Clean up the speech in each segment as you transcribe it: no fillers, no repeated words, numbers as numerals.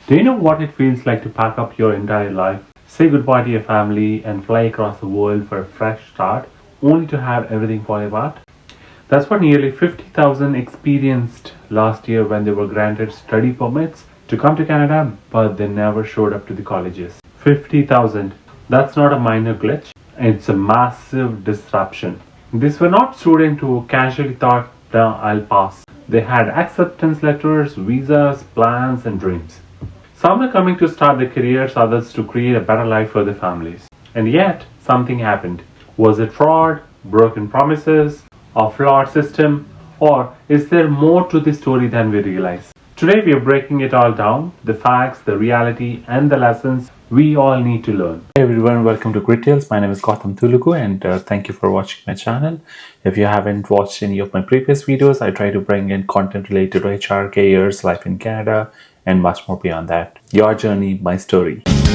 Do you know what it feels like to pack up your entire life, say goodbye to your family, and fly across the world for a fresh start, only to have everything fall apart? That's what nearly 50,000 experienced last year when they were granted study permits to come to Canada, but they never showed up to the colleges. 50,000. That's not a minor glitch, it's a massive disruption. These were not students who casually thought, "Nah, I'll pass." They had acceptance letters, visas, plans, and dreams. Some were coming to start their careers, others to create a better life for their families. And yet, something happened. Was it fraud, broken promises, a flawed system, or is there more to this story than we realize? Today, we are breaking it all down, the facts, the reality, and the lessons we all need to learn. Hey everyone, welcome to Grit Tales. My name is Gautam Tulugu and thank you for watching my channel. If you haven't watched any of my previous videos, I try to bring in content related to HR, careers, life in Canada, and much more beyond that. Your journey, my story. Trust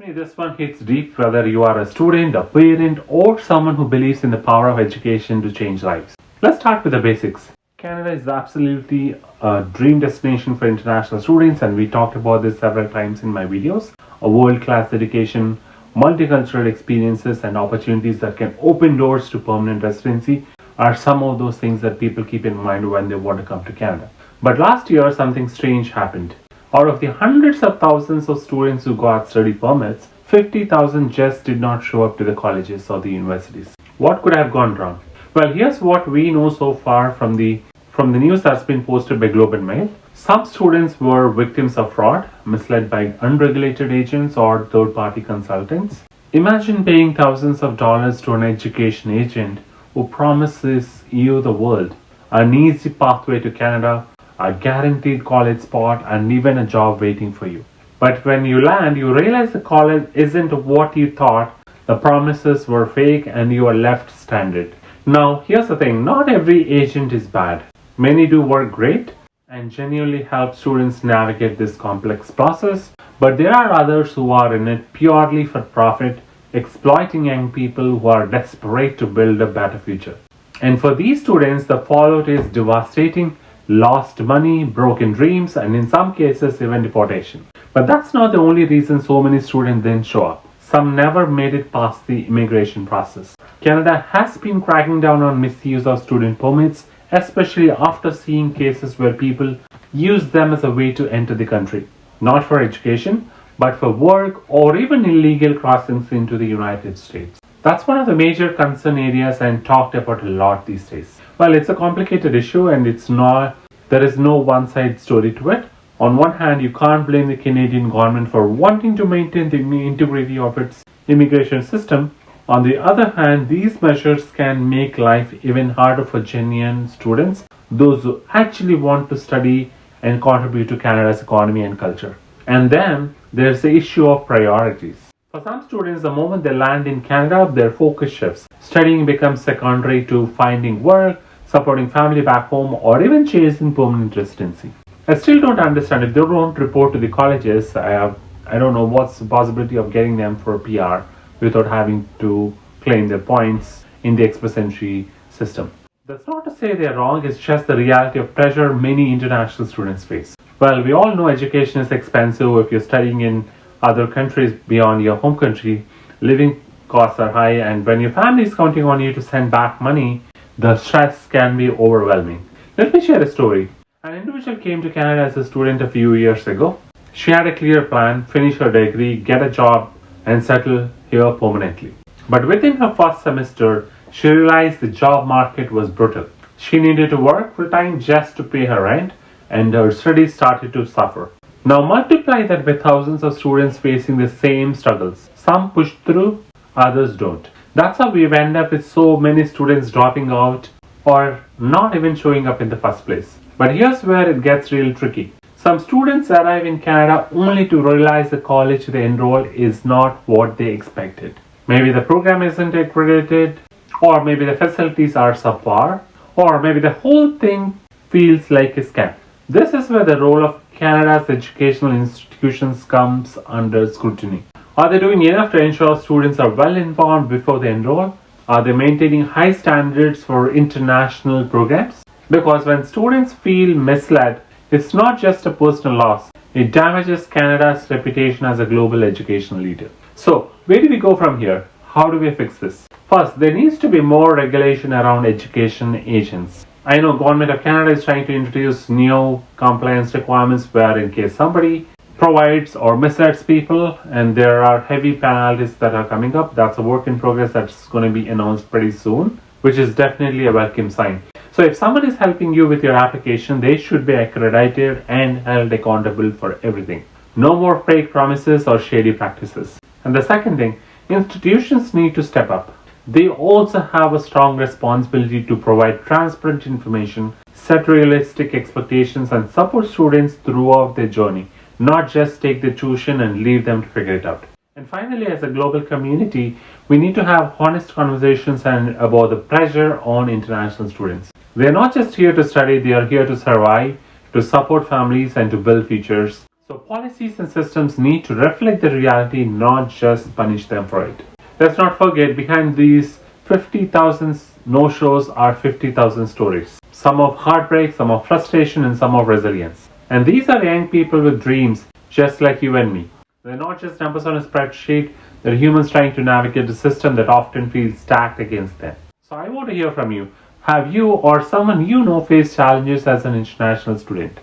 me, this one hits deep whether you are a student, a parent, or someone who believes in the power of education to change lives. Let's start with the basics. Canada is absolutely a dream destination for international students, and we talked about this several times in my videos. A world-class education, multicultural experiences, and opportunities that can open doors to permanent residency are some of those things that people keep in mind when they want to come to Canada. But last year, something strange happened. Out of the hundreds of thousands of students who got study permits, 50,000 just did not show up to the colleges or the universities. What could have gone wrong? Well, here's what we know so far from the news that's been posted by Globe and Mail. Some students were victims of fraud, misled by unregulated agents or third-party consultants. Imagine paying thousands of dollars to an education agent who promises you the world, an easy pathway to Canada, a guaranteed college spot, and even a job waiting for you. But when you land, you realize the college isn't what you thought, the promises were fake, and you are left stranded. Now, here's the thing, not every agent is bad. Many do work great and genuinely help students navigate this complex process, but there are others who are in it purely for profit, exploiting young people who are desperate to build a better future. And for these students, the fallout is devastating: lost money, broken dreams, and in some cases, even deportation. But that's not the only reason so many students didn't show up. Some never made it past the immigration process. Canada has been cracking down on misuse of student permits, especially after seeing cases where people use them as a way to enter the country, not for education, but for work or even illegal crossings into the United States. That's one of the major concern areas and talked about a lot these days. Well, it's a complicated issue and there is no one-side story to it. On one hand, you can't blame the Canadian government for wanting to maintain the integrity of its immigration system. On the other hand, these measures can make life even harder for genuine students, those who actually want to study and contribute to Canada's economy and culture. And then there's the issue of priorities. For some students, the moment they land in Canada, their focus shifts. Studying becomes secondary to finding work, supporting family back home, or even chasing permanent residency. I still don't understand if they don't report to the colleges. I don't know what's the possibility of getting them for a PR without having to claim their points in the express entry system. That's not to say they're wrong, it's just the reality of pressure many international students face. Well, we all know education is expensive. If you're studying in other countries beyond your home country, living costs are high, and when your family is counting on you to send back money, the stress can be overwhelming. Let me share a story. An individual came to Canada as a student a few years ago. She had a clear plan: finish her degree, get a job, and settle here permanently. But within her first semester, she realized the job market was brutal. She needed to work full time just to pay her rent, and her studies started to suffer. Now multiply that with thousands of students facing the same struggles. Some push through, others don't. That's how we've ended up with so many students dropping out or not even showing up in the first place. But here's where it gets real tricky. Some students arrive in Canada only to realize the college they enroll is not what they expected. Maybe the program isn't accredited, or maybe the facilities are subpar, or maybe the whole thing feels like a scam. This is where the role of Canada's educational institutions comes under scrutiny. Are they doing enough to ensure students are well informed before they enroll? Are they maintaining high standards for international programs? Because when students feel misled, it's not just a personal loss, it damages Canada's reputation as a global educational leader. So, where do we go from here? How do we fix this? First, there needs to be more regulation around education agents. I know Government of Canada is trying to introduce new compliance requirements where in case somebody provides or misleads people and there are heavy penalties that are coming up, that's a work in progress that's going to be announced pretty soon, which is definitely a welcome sign. So if someone is helping you with your application, they should be accredited and held accountable for everything. No more fake promises or shady practices. And the second thing, institutions need to step up. They also have a strong responsibility to provide transparent information, set realistic expectations, and support students throughout their journey, not just take the tuition and leave them to figure it out. And finally, as a global community, we need to have honest conversations and about the pressure on international students. They are not just here to study, they are here to survive, to support families, and to build futures. So policies and systems need to reflect the reality, not just punish them for it. Let's not forget, behind these 50,000 no-shows are 50,000 stories. Some of heartbreak, some of frustration, and some of resilience. And these are young people with dreams, just like you and me. They're not just numbers on a spreadsheet, they're humans trying to navigate a system that often feels stacked against them. So I want to hear from you. Have you or someone you know faced challenges as an international student?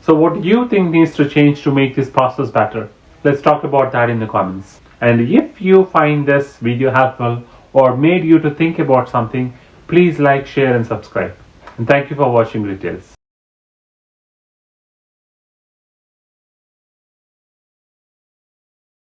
So what do you think needs to change to make this process better? Let's talk about that in the comments. And if you find this video helpful or made you to think about something, please like, share and subscribe. And thank you for watching Details.